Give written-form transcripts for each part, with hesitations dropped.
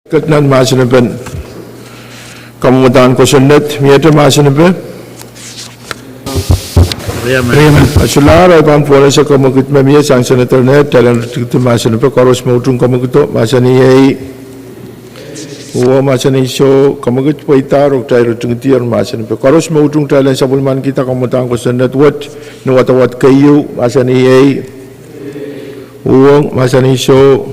Katnan masinaben kamutan ko sunnet miyata masinaben Asular ay pampuan sa kamagit mamiya sang senator net talang rito masinaben koros mautung kamagito masaniyay uwa masani so kamagit po itarok tayo rito ngitiar masinaben koros mautung talang sabulman kita kamutan ko sunnet wat nuwatawat kayo masaniyay uwang masani so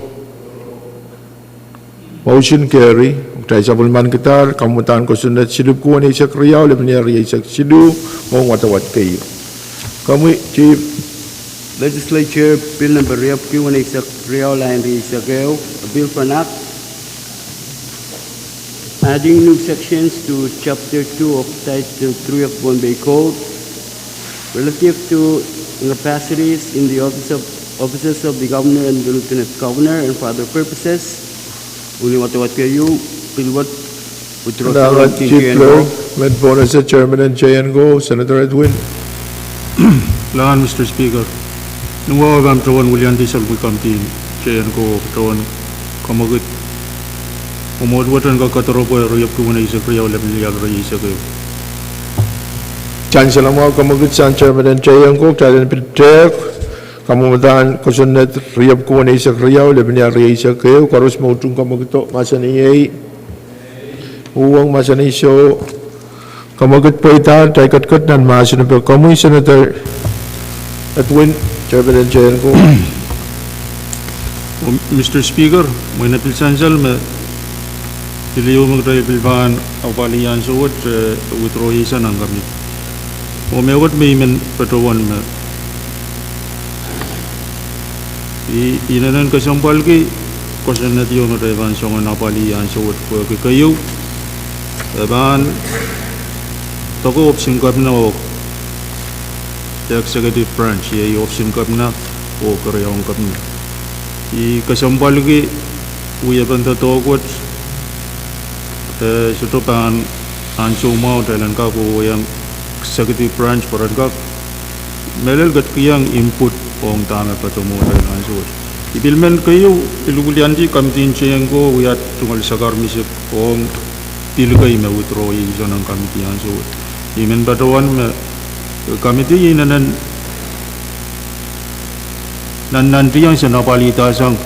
motion carry tayo sa bulman kita kamutan ko sunod sidup ko ni sa kriyaw le panyari sa sidu mo watawat kayo kami chief Legislature bill number Pwuhng sa kriyaw line sa kayo a bill for act adding new sections to chapter 2 of title 3 of Pohnpei code relative to capacities in the offices of the governor and the lieutenant governor and for other purposes. Uli watawat kayo, pilwat, Dapat Chief Clerk, Med-Bonus Chairman and JNGO, Senator Edwin. Lahan, Mr. Speaker. Nung wawagam tawan William Diesel Bukamtin, JNGO, tawan kamagit. Umodwatan ka kataropo ay ruyap ko muna isa kriyaw labing liyag rin isa kayo. Chancellor mo kamagit sa Chairman and JNGO, Chairman Piltek, kamutan ko sunod riyab ko na isa kriyaw labi niya riya isa kayo karos mautung kamagito masaniyay uwang masaniso kamagit po ita tayo katkat nan masanipil kamuy Senator Edwin Chairman and Chairman ko Mr. Speaker, may napilsansal piliyo magdayapilbaan awalian suwat utrohisan ang kami umewat may men patawan inanan kasampal ki kosan na tiyo na tayo sa mga napalian sa wat po kayo ban toko option kap na o executive branch yung option kap na o karyong kap na kasampal ki uya ban tatokot suto pan anso mau dalan ka ko yung executive branch paran ka melel gat kiyang input Pwuhng tama patumo tayo ng ansur. Ibilmen kayo, ilugulian di kamitin siya ko, uyat tungal sa karmisip Pwuhng tilgay me withdraw yung isa ng kamitin ansur. Imen batawan me kamitin yun nandiyan sa napalitasang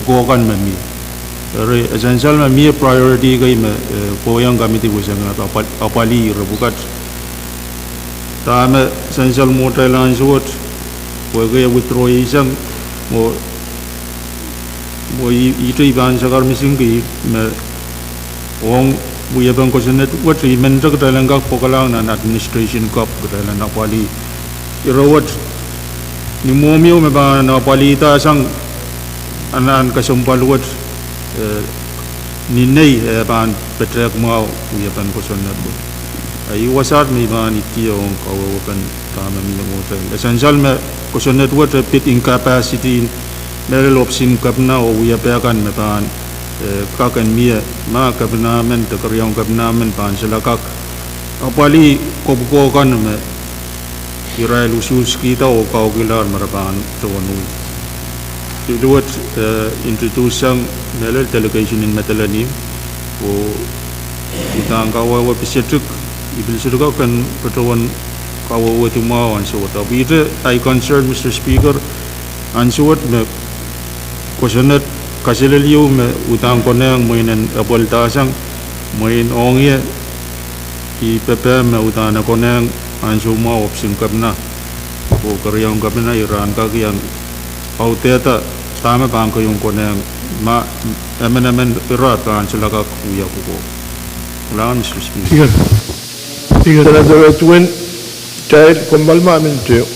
pukokan me mi. Pero essential me mi priority kay me Pwuhng kamitin ko sa apali rebukat. Tama essential mo tayo ng ansur. Pwede withdraw isang mo ito iban sa karmising ki Pwuhng buya bang ko sa network mentak dalang kak pokalang na administration cup dalang napali irawat ni momiyo me ba napali ta sang anan kasampalwat ninay ban petrek mo buya bang ko sa network ay wasat may ba nitiyo ang kawawakan tama mi mo essential me kuso network pit incapacity meron option kap na o uya pekan me pan kakan miya ma kap namen te karyong kap namen pan sila kak apali kobukokan me Israel usus kita o kaugilar marapan tawanu duwat introduce ang meron delegation in metalani o utang kawawa pisetuk ibil sudah kan pertawan kawawa tumaw ang suwat. Abida ay concern Mr. Speaker ang suwat me kusunat kasilaliw me utang ko na ang mayinan apaltasang mayin ongya ipepe me utang na ko na ang sumaw opsin kap na o karyang kap na iran kakiyang pauteta tama pa ang kayong ko na ma emen irat ang sila kakuya ko. Wala Mr. Speaker. Senator Edwin Child kumbal mamin tiyo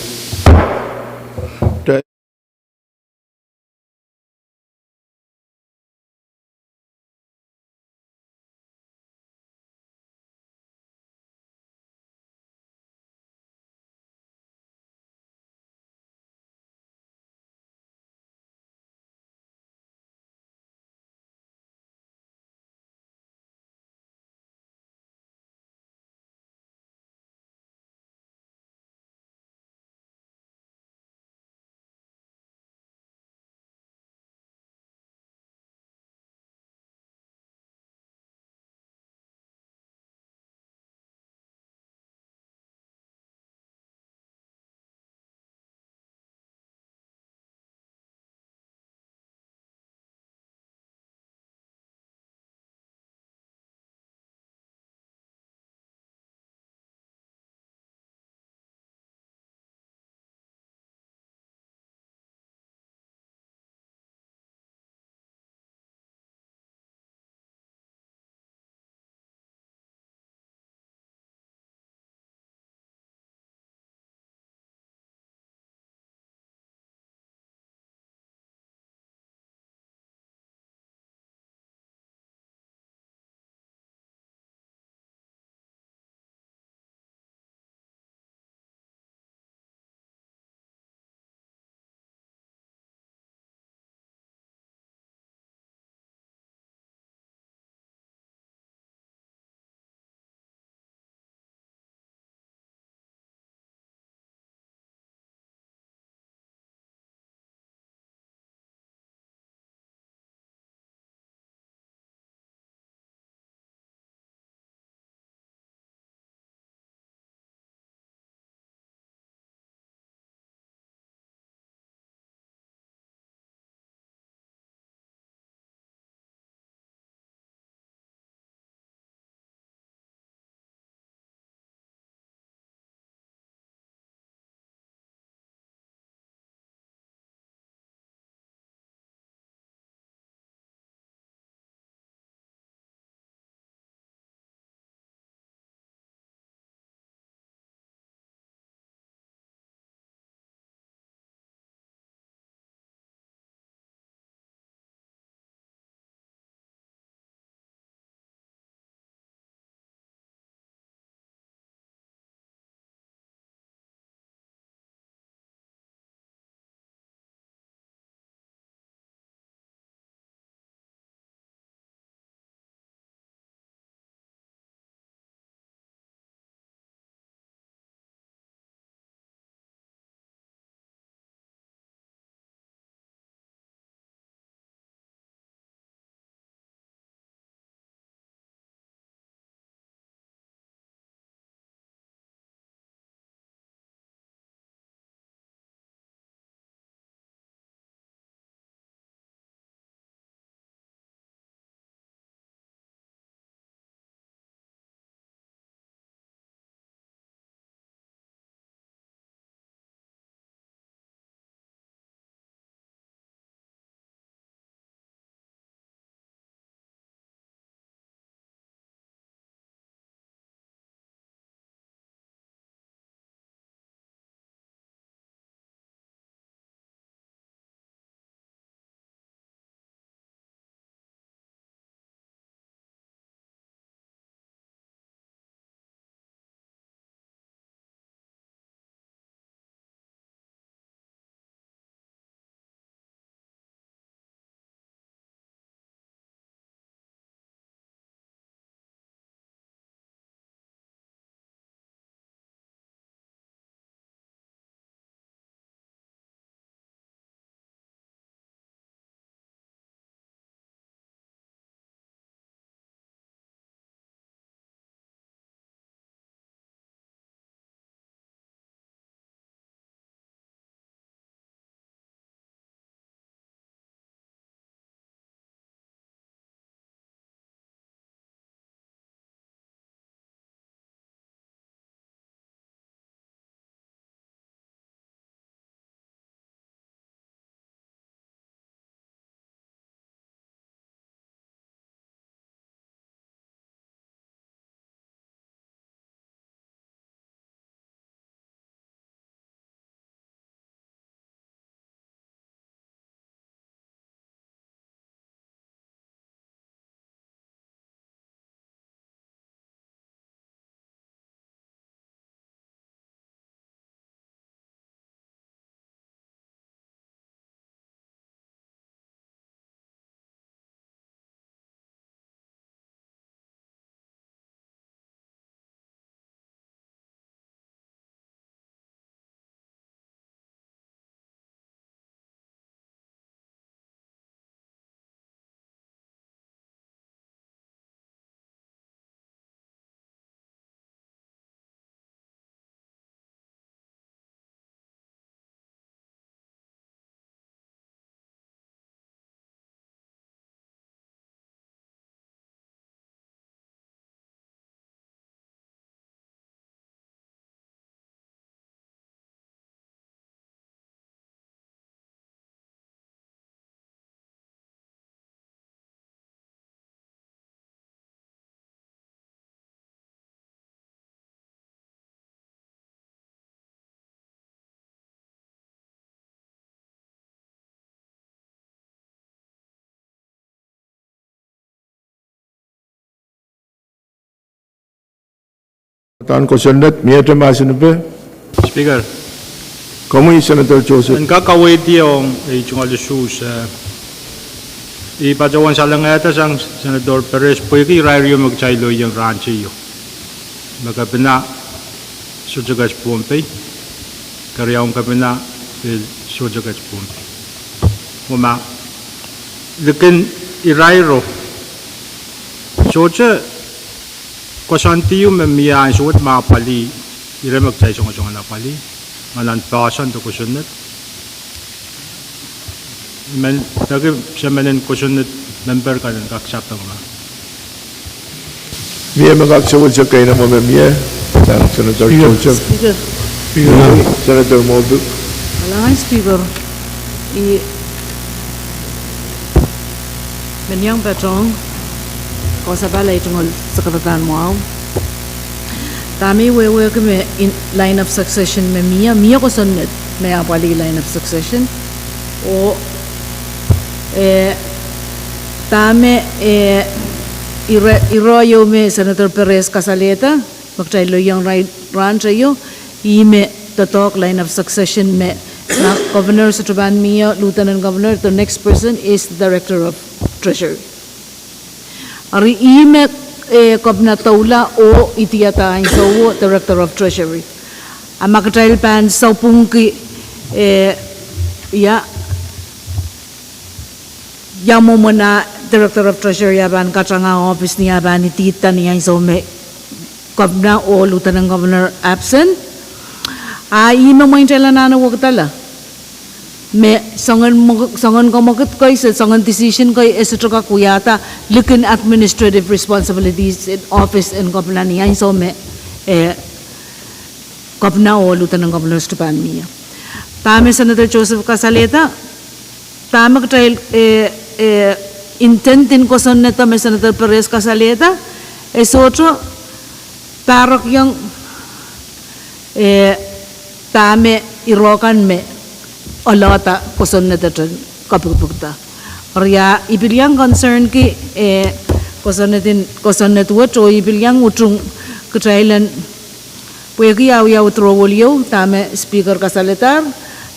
Tan question net Miyata Masinape, Speaker, Community Senator Joseph. ang kakaway tiyong chungal sus ipajawan sa langeta sang Senador Perez pwede rayo magchaylo yung rancho magkapina sujagas Pohnpei karyawang kapina sujagas Pohnpei Mama lekin irairo soja kwasantiyo memiya suot mapali ira magchay sunga pali malan pasan to kusunet men tagi semanen kusunet member kan kaksapang ma Miya magkaksawal siya kayo na mamamiya. Tan Senator Joseph. Speaker, Senator Modu. kailangan Speaker, Menyang Petong, kau sabala itong sekretarian mo. Tami wewe kami in line of succession me Mia ko sunnet may apali line of succession o tame iroyo me Senator Perez Casaleta magtaylo yung rancho yo ime tatok line of succession me na Governor sa Traban Mia Lieutenant Governor. The next person is the Director of Treasury. Ari ime Kobna Taula o Itiata so Director of Treasury. Ang makatayl pan sa Pwuhng yamo mo na Director of Treasury yaban katranga office niya ba ni tita niya so may Kobna o Lieutenant Governor absent. Ima mo yung tala na nawagtala. Me sangan komakit koy sa sangan decision koy esutra kuyata looking administrative responsibilities in office and Kobna niya so me Kobna o Lieutenant Governor Stepan niya. Tama Senator Joseph Casaleta tama trail intentin ko son neta me Senator Perez Casaleta esotro Pahrek yung tame irokan me olata kuson na tatan kapugpugta. Orya ipilyang concern ki kuson na tuwat o ipilyang utung katrailan pwede yaw trowolyo tame Speaker Casaletar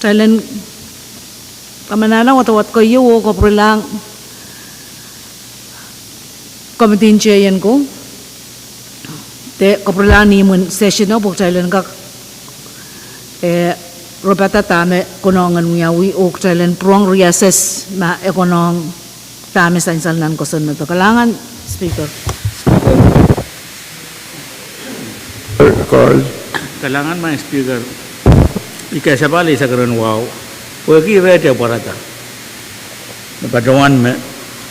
trailan kamanana watawat ko iyo o kaprilang committee chair yan ko te kaprilang ni mun session o trailan ka Roberta tame konongan muyawi o trailan Pwuhng reassess ma ekonong tame sa insalnan ko sa nato. Kalangan, Speaker. Carl. Kailangan man Speaker ikasabali sa karon wow pwede rete parata napadawan me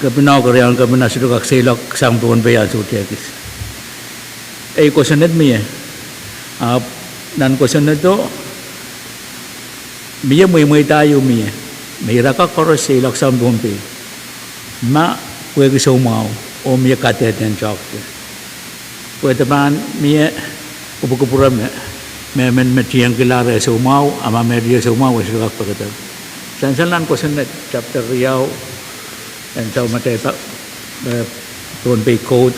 kapinaw korean kapina sido kak selok sang Pohnpei asu tekis kusunet mi nan kusunet to miya muy tayo miya may raka koros selok sang Pohnpei ma pwede sa umaw o miya kateten chokte pwede man miya kupukupura me Enginkehlap sa umaw ama media sa umaw sa kakpagatan sansalan ko sa chapter riyaw and sa matay pa Pohnpei code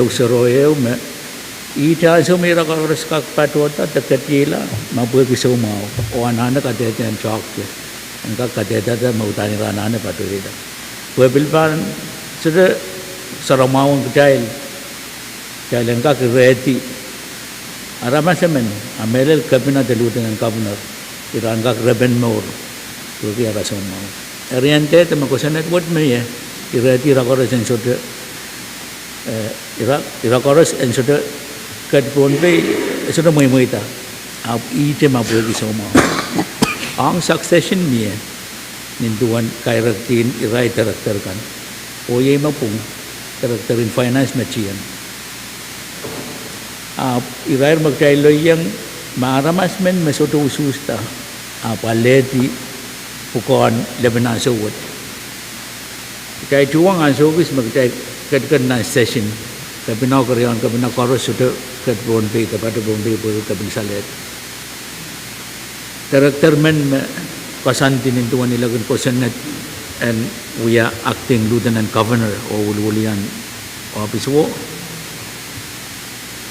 usaro me ita so may rakaros kakpatuota takatila mabuhay sa umaw o anana kateten chokte ang kakateta mautani ranana patuida webilpan sa saramawang child ang kakireti Arama semen, amelel kabina de Lieutenant Governor, irangga reben more, tuki arason mau. Oriente te makosanet word me ye, ireti rakoros en sote, irakoros en sote kat Pohnpei sote muita, ab ite mabuhay kiso mau. Ang succession me ninduan kairatin irai director kan, o ye mapung director in finance machian. Irair magkaylo yung maaramas men masoto ususta paleti pukon lebanon sawat kay tuwang ang sogis magkay kadkan na session kabinaw karyon kabinaw koros soto kat Pohnpei kapata Pohnpei po kabin salet director men kasanti nintuan nila kun kosenet and we are acting Lieutenant Governor o wulwulian office wo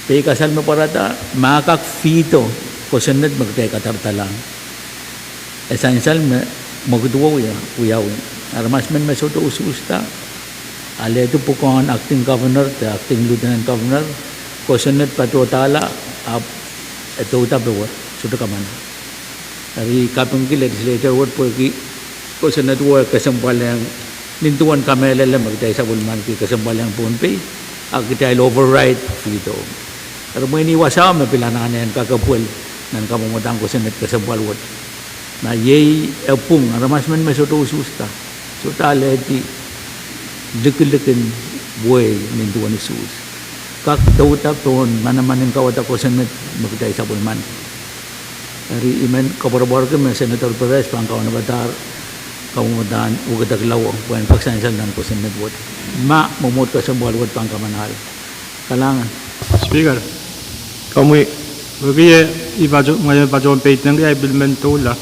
Kasal mo parata, makak fito, kusunod magkaya katartalang. Essential, magduwa uyaw. Aramas man masuto ususta. Ale ito po kung acting governor, acting lieutenant governor, kusunod patutala, ito utabawa, suto ka man. Dari kapang legislature word po, kusunod work kasampalang, nintuan kamela lang magkaya sa bulman, kasampalang Pohnpei, agkaya override fito. Pero mo iniwasaw, may pilanaan yan kakapul ng kamumutang ko sa net kasabalwat. Na yay Pwuhng, aramas man may soto ususta. So tala iti dikil-dikil buhay nintuan isus. Kak tawtap toon, manaman ng kawata ko sa net magkitay sa bulman. Dari iman kabarabor ko may Senator Perez, pangkaw na batar, kamumutan, ugataglaw, buwan pagsansal ng ko sa netwat. Mumut ka sa balwat pangkamanahal. Kalangan. Speaker, Kami, bagi ngayon Pohnpei nang implemento la.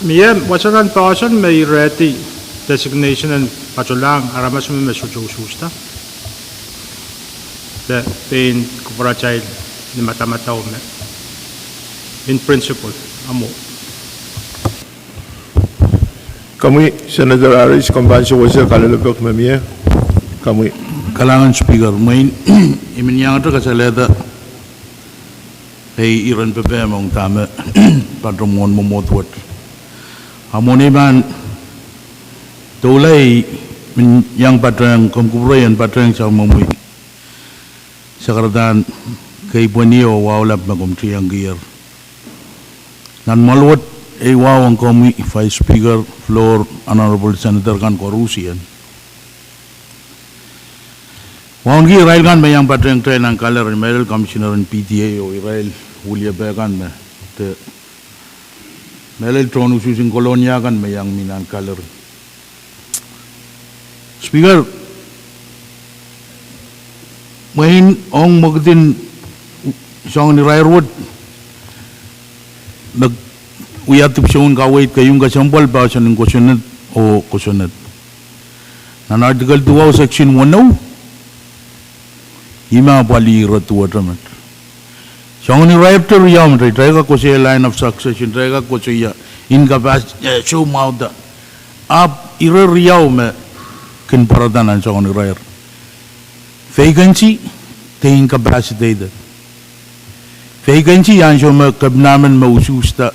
Mie wasanan person may ready designation and pachulang aramas may susta. The pain kupara child ni mata-mataw me. In principle, amo. kami, Senator Aris, kumbansa wasa kalalabak mamaya. Kami, Kalangan speaker, main iminyang ito kasaleda ay iran pepe mong tama patrongon momotwat. Amoni man tulay yang patrang kumkubrayan patrang sa mamui sakaratan kay Pwuhng wawlap magumtriyang gear. Nan malwat ay wawang komi Vice Speaker Floor Honorable Senator Kadkadaur. Wang Israel kan may yang patreng trail ng color and medal commissioner and PTA o Israel Julia Bekan me te medal tron ususing kolonya kan may yang minan color. Speaker, main ong magdin song ni Railroad nag uyatip siyon kawait kayong kasampal pa sa ng kusunod o kusunod. Nan Article 2 Section 1 Ima pali ratu atamat. Song ni raptor yam try ka ko siya line of succession try ka ko siya incapacity show mauda up ira riyaw me kin paradanan song ni rare vacancy te incapacitated vacancy yan siya me kabnaman maususta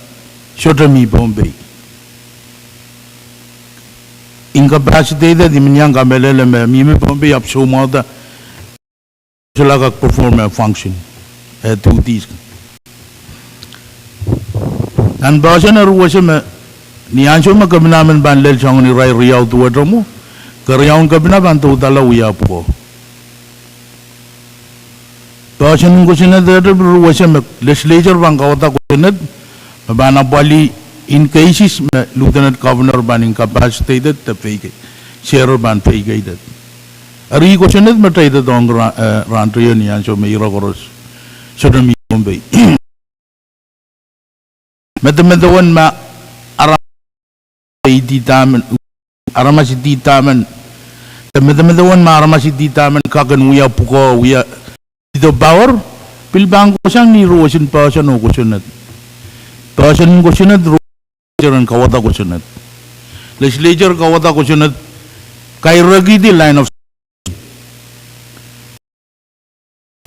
shotami Pohnpei incapacitated iminyang kamelele me mimi Pohnpei up show mauda sila perform a function duties. Dan bahasa na ruwa siya niyan siya magkabinaman banlel siya ni Rai Riyaw tuwa mo karyaw kabinaban tu tala uya po. Bahasa nung ko sinad ruwa siya legislature bang kawata ko sinad mabana bali in cases lieutenant governor ban incapacitated ta fake share ban fake. Ari ko sinad matay ito ang ranto yun yan so may irakoros so dami Pohnpei mataman ma aramasi ditaman mataman ma aramasi ditaman kagan uya puko uya ito power pilbang ko siyang ni ruwasin pa siya no ko sinad pasan ko sinad ruwasin kawata ko sinad legislature kawata ko sinad kay ragi di line of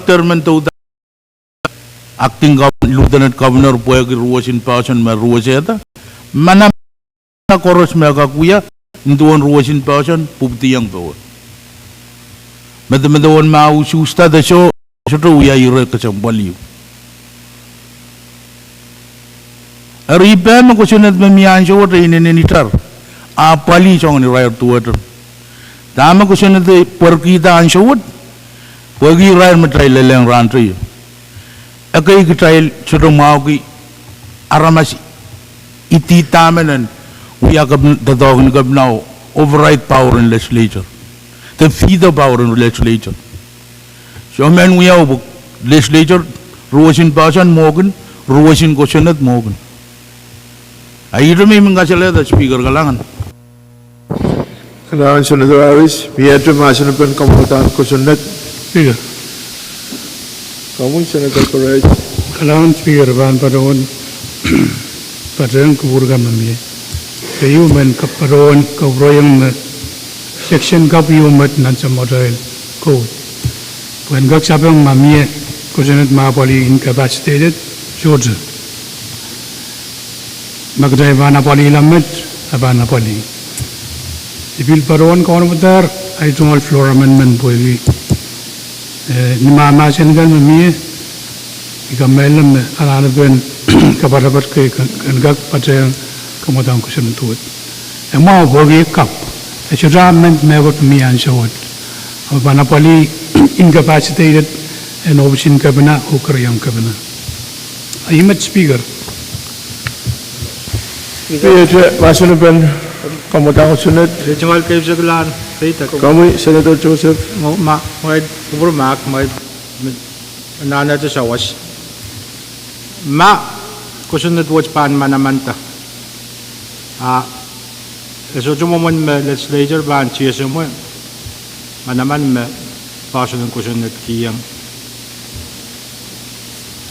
termento acting lieutenant governor puwag ruwasin pasan ma ruwaseta mana na koros me kakuya nduon ruwasin pasan pubtiyang po madamadoon maususta da so to uya ire kasambaliw aripa mo kusunat mamiyan so to inenitar apali song ni right to water dama kusunat perkita an so Pwagi rai matray leleng rantri. Akai kitray churong mauki aramas iti tamenan uya dadog ni gabnaw override power in legislature. The feed the power in legislature. So men uya legislature ruwasin pasan mogan ruwasin kusunat mogan. Ay ito may mga sila speaker kalangan. Kailangan Senator Aris, biyadyo masan na kamutan ko sunod. Speaker. Kamu Senator Pahrek. Kalawan Speaker Ban Padon Pwuhng Kurga Mami. Kayu men kaparon kawroyang section kapiyo mat nansa model code. When gak sabang mami kusenat mapoli incapacitated Georgia. Magday bana poli lamet abana poli. Ibil paron kawan betar ay tungal floor amendment poli. Ni mama sengal mami ikamelam alana ben kaparapat ke gak Pwuhng kemudian kusen tuat. Emang bagi kap. Achievement megot me and showed. Abana poli incapacitated and obsin kabina ukryam kabina. Ayumat Speaker. Pwede masuk pen kamu tahu sunat. Regional Kebjaglan, Peter. Kamu Senator Joseph. Ma, my Burmak, my Nana to Shawash. Ma, question that watch pan manamanta. So cuma legislature ban cia semua, mana pasal question that kiang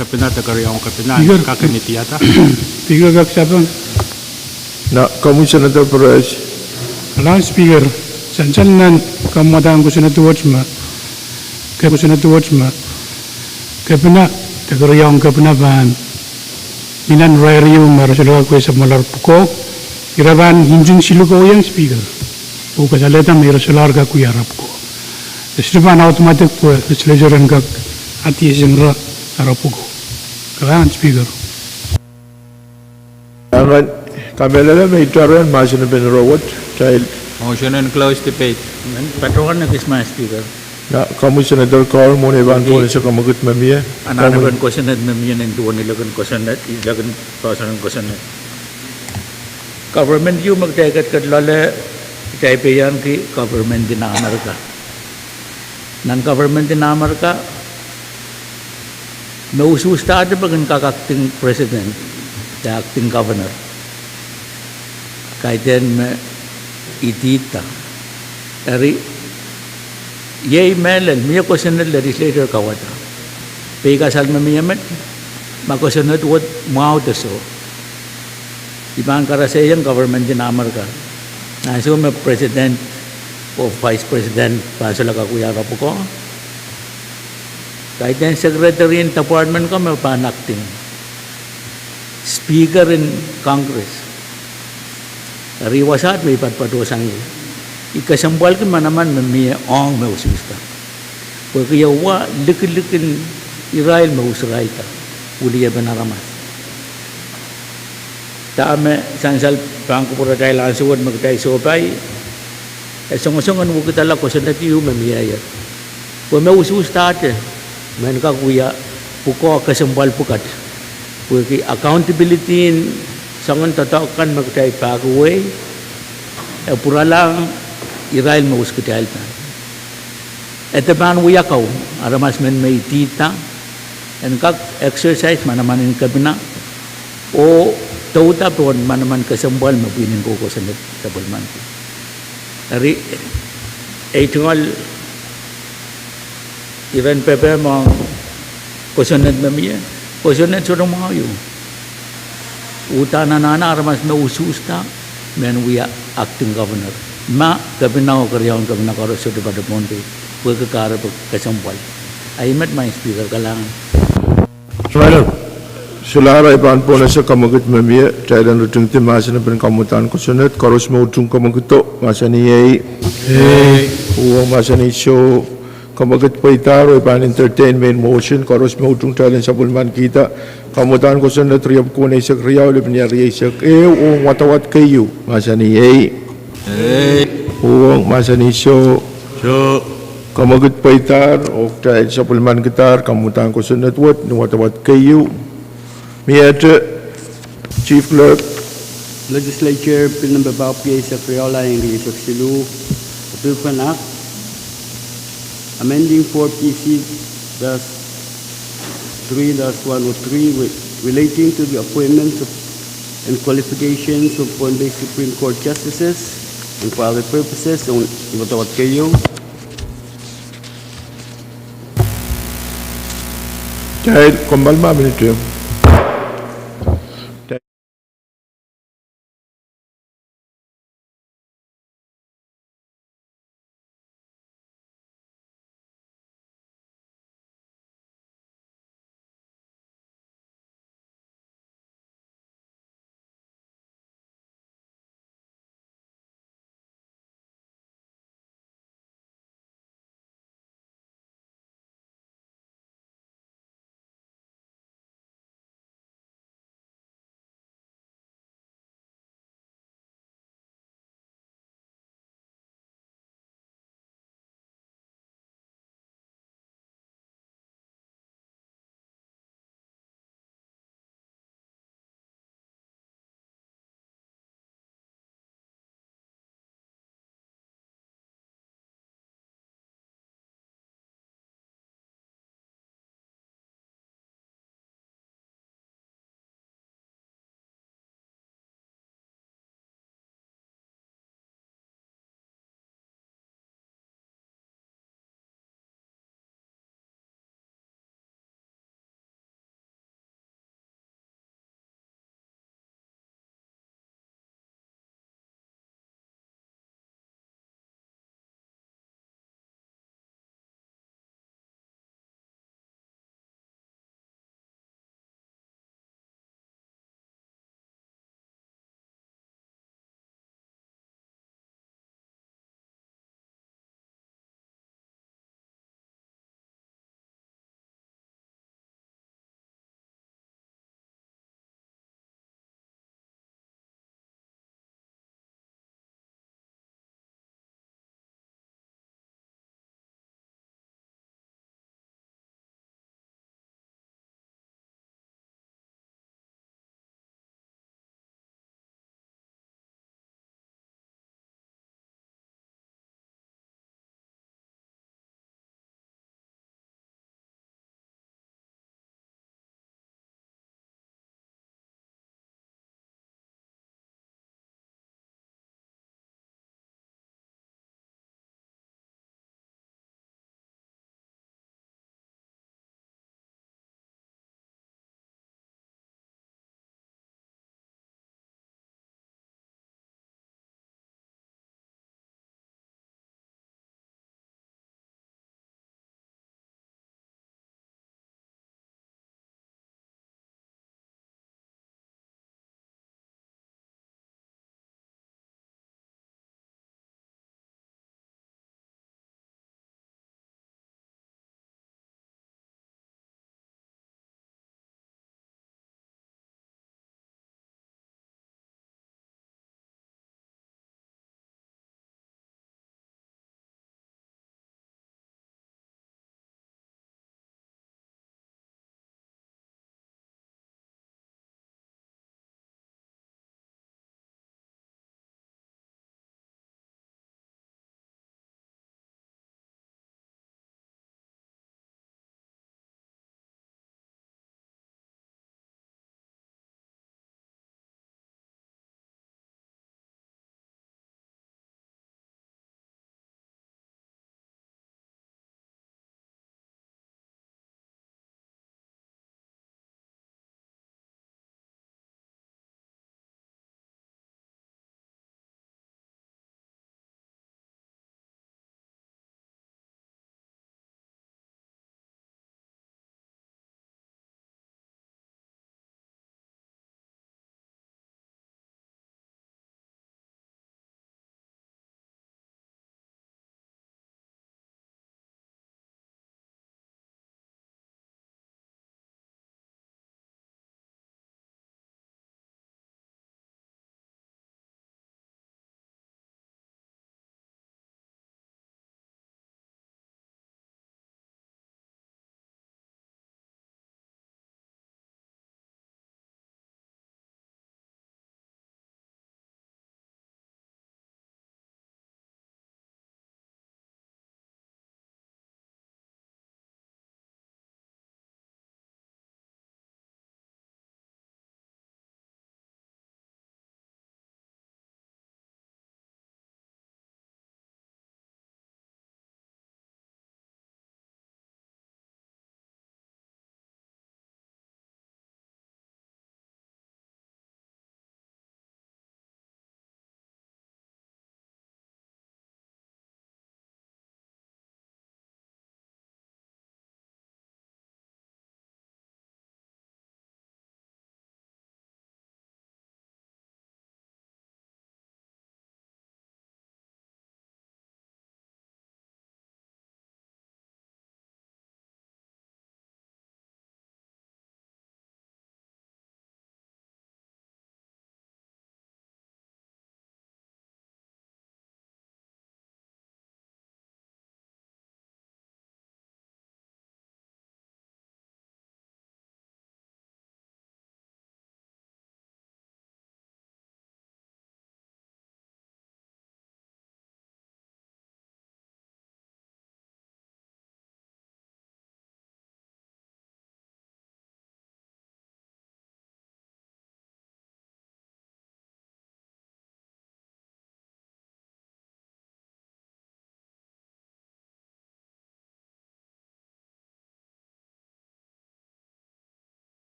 kapina terkariang kapina kakak tiada. Speaker gak sabang. Na kamu Senator Pahrek. Kalawan Speaker. Sancanan kemudian kusen tuat ma. Kusen tuat ma. Kapina terkariang kapina ban. Minan raya marasal aku semalar pukok. Iraban hinjung siluko yang Speaker. Bukan salah tam irasalar gak ku yarap ko. Setipan automatic po legislature gak ati sengra arapu ko. Kalawan Speaker. Angan kamera may itaran masuk pen rawat child. Motion and close debate. Patrol na kisma Speaker. Na kamu Senator Carl mo nevan po sa kamagut mamiya. Ananagan question at mamiyan and duwan nilagan question at ilagan pasaran question at. Government yung magtekat kat lala itaipayan ki government din na Amerika. Non-government din na Amerika may ususta ata bagan kakacting president the acting governor kahit yan may itita eri yay melan miya question at legislator kawata pagkasal mamiyamat mag-question at what mautaso Ibang karasayang government din Amerika. Naso may president o vice president pasal kakuya rapo ko. Kahit yung secretary in department ko may panacting. Speaker in Congress. Kariwasat may patpatusan ko. Ikasambal ko manaman may ong may usista. Kaya kaya wa likil-likil Israel may usray ka. Uli ya banaramas. Tama sansal bangko pura tayo lansuan magtay sopay. Song-songan mo kita lang ko sa natiyo mamiyaya. Kung may usus tate, may nakakuya, puko kasambal pukat. Kung accountability sangan tatakan magtay pagaway, pura lang Israel maus kita alpa. Ito man uyakaw, aramas men may tita, and kag exercise manaman in kabina, o tauta pun manaman kasambal mapinin ko sa net sa bulman. Dari itual Iran pepe mang kusunet mamiya, kusunet suruh mengayu. Utana nana aramas me ususta men we are acting governor. Ma kabina ko karyawan kabina ko sa pada Pohnpei, ko kakara kasambal. I met my speaker kalangan. Sulara iban po na sa kamagut mamiya, kailan rutung timasa na pinakamutan ko sunod, karos mo utung kamaguto, masa niyay, uwang masa ni show, kamagut po itaro, iban entertainment motion, karos mo utung kailan sa bulman kita, kamutan ko sunod, riyab ko na isak riyaw, lip niya riyasak, uwang watawat kayo, masa niyay, uwang masa ni show, kamagut po itar, o kailan sa bulman kita, kamutan ko sunod, watawat kayo, Mr. Chief Clerk. Legislature Bill number Pohnpei sa Criolla Enginkehlap Pwuhng Act amending 4 PC-3-103 relating to the appointments of and qualifications of Pohnpei Supreme Court justices and for other purposes on iwatawat kayo. Dahil kumbalma minute.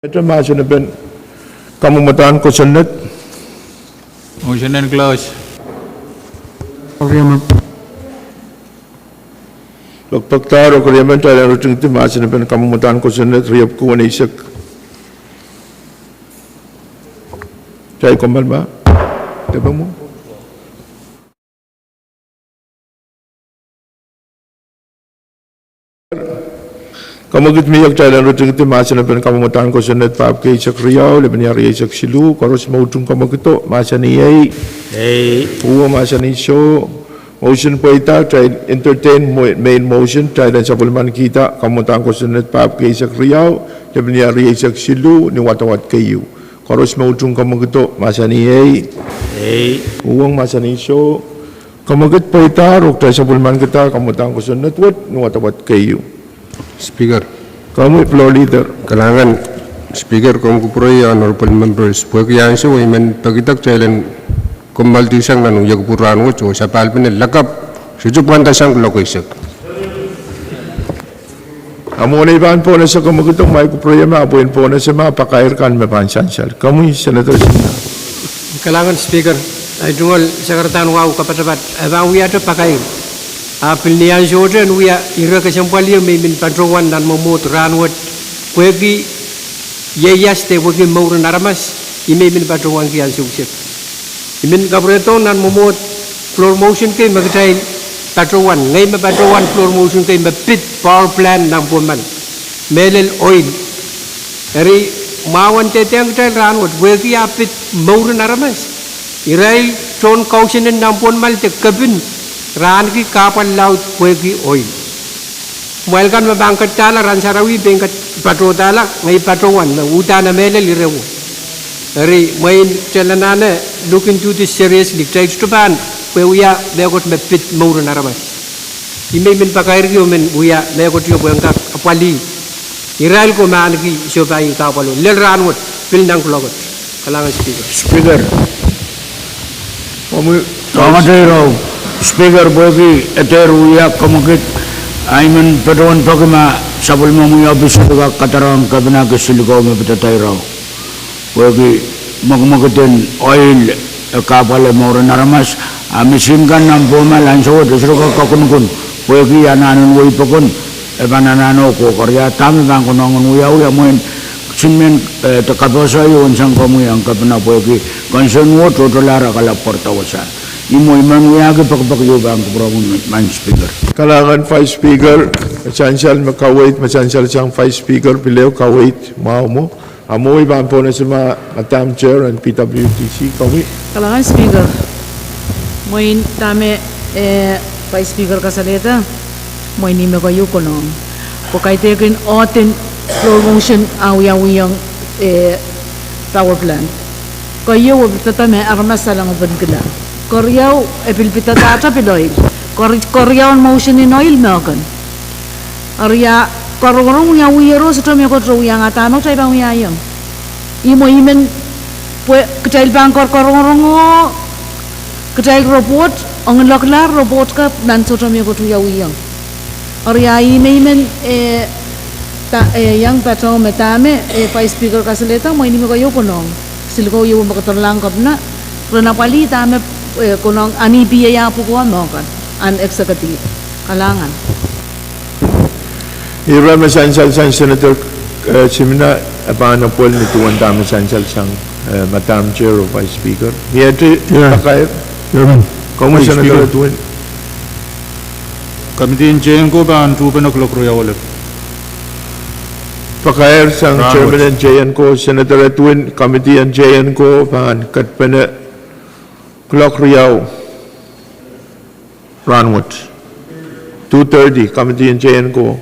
Ito motion na ben kamumatan ko sunod. Motion and close. Pagpagtaro ko yaman tayo ang ruting motion na ben kamumatan ko sunod. Riyap ko na isak. Chay kumbal ba? Diba mo? Kamagit miyak tayo ang ruting motion na ben kamumatan ko sunod. Paap kay isak riyaw, liban niya riya isak silu, karos mautong kamagito, masa niyay. Uwa masa ni show. Motion po ita, try entertain main motion, try dan sa pulman kita, kamutang ko sunod paap kay isak riyaw, liban niya riya isak silu, ni watawat kayo. Karos mautong kamagito, masa niyay. Uwang masa ni show. Kamagit po ita, rok try sa pulman kita, kamutang ko sunod, ni watawat kayo. Speaker, Kamu floor leader. kalangan Speaker kung kupuroy honorable members, pagkayaan siya women pagitak challenge kumalti siyang nanuyag puran ko so sa palpin lakap sujupan ta siyang lokoisak. Amo na iban po na sa kamagitong may kuproyama, apuin po na sa mga pakair kan mapansansal. Kamu Senator Sinha. Kalangan Speaker, ay dungol Sekretarian Wau Kapatabat, abang wiya to pakai. Apil niyan jodoh wiya ira kesampalian min patrowan dan momot ranwat kuegi yeyas te wagi maur naramas ime min patrowan kian sukses. Imin kabreton dan momot floor motion ke magtain patrowan ngai ma patrowan floor motion ke pit power plant nang puman melel oil. Eri mawan te tiang tel ranwat kuegi apit maur naramas. Irai ton kausinin nang puman te kabin ran ki kapal laut kuegi oil. Mualkan mabangkat tala ran sarawi bengkat patro tala ngai patrowan na utana mele lirewu. Eri main celanane look into this seriously. Tries to ban uya megot me pit maur naramas. Ime min pakair ki men uya megot yo bengka apali. Iral ko man ki sobai kapalo lel ranwat pildang klogot. Kalangan Speaker. Kamu Kamatero, Speaker Bogi, Eteruya, Kamukit, Ayman Pedon Pogama, Sabul Mamuya Bisuga, Kataran, Kabinaka Siligo, Mepetairo, Bogi, Magmukatin, Oil, a Kapal, Moran Aramas, a Mishingan, and Boma, and so the Suga Kokungun, Bogi, and Anan Wipokun, a Bananano, Korea, Tami Bankonong, and we are going. Simen to kapasayo unsang kamu yang kapana pogi concern wo totalara kala portawasan imo iman wiage pakpakyo bang program man Speaker kalangan Vice Speaker essential makawait essential siyang Vice Speaker pileo kawait mao mo amoy ban po na sa mga Madam Chair and PWTC kawi Kalangan Speaker, moin tame Vice Speaker kasalita, moin ni magayo ko nung pagkaitekin otin floor motion awiyang power plant. Kayo tatame armas salang uban kila. Koryaw epilpita tata piloy. Koryaw motion in oil melkan. Arya korong ya wiyero sa tome ko tro yang atano tay bang wiyang. Imo imen kecil bangkor korong kecil robot ang laklar robot ka nan sa tome ko tro wiyang. Arya imen yang patro metame Vice Speaker kasalita mo ini ko kunong silko yo makatarlang kap na rona pali tame kunong ani biya po ko mo kan an executive kalangan ira essential siyang Senator Simina apaan po ni tuwan tama essential siyang Madam Chair o Vice Speaker miyete pakay kamu Senator tuwan Committee in Jayan ko ba ang 2 o'clock roya ulit? Pakair sang Chairman and JN ko, Senator Edwin, Committee and JN ko, pan katpana clock riyaw, Ranwood. 2:30, Committee and JN ko,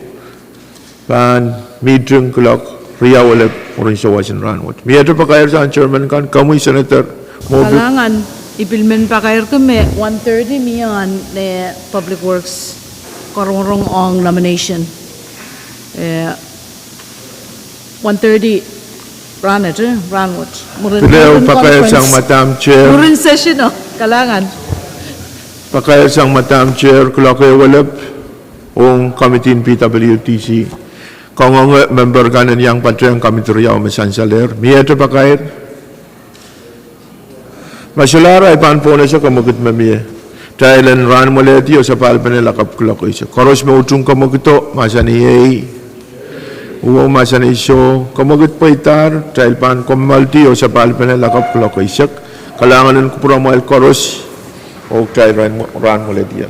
pan meeting clock riyaw ulit, orin sa wasin Ranwood. Miyata pakair sang Chairman kan, kamuy Senator. kalangan ipilmen pakair kami 1:30 miyan Public Works korong ong nomination 1:30 Ranwood. Pileo pakair sang Madam Chair. Murin session kalangan. Pakair sang Madam Chair, clock ay walap, ong Committee in PWTC. Kong member kanan yang patrang kami teriau mesan saler. Mia terpakair. Masalah ipan pone sa kamukit mamia. Thailand ran mulai dia sapal penel lakap kelak isa. Koros me utung kamukito masani ei. Uwo masani iso kamukit paitar. Thailand pan komal dia sapal penel lakap kelak isa. Kalangan kupura mo el koros. O Thailand ran mulai dia.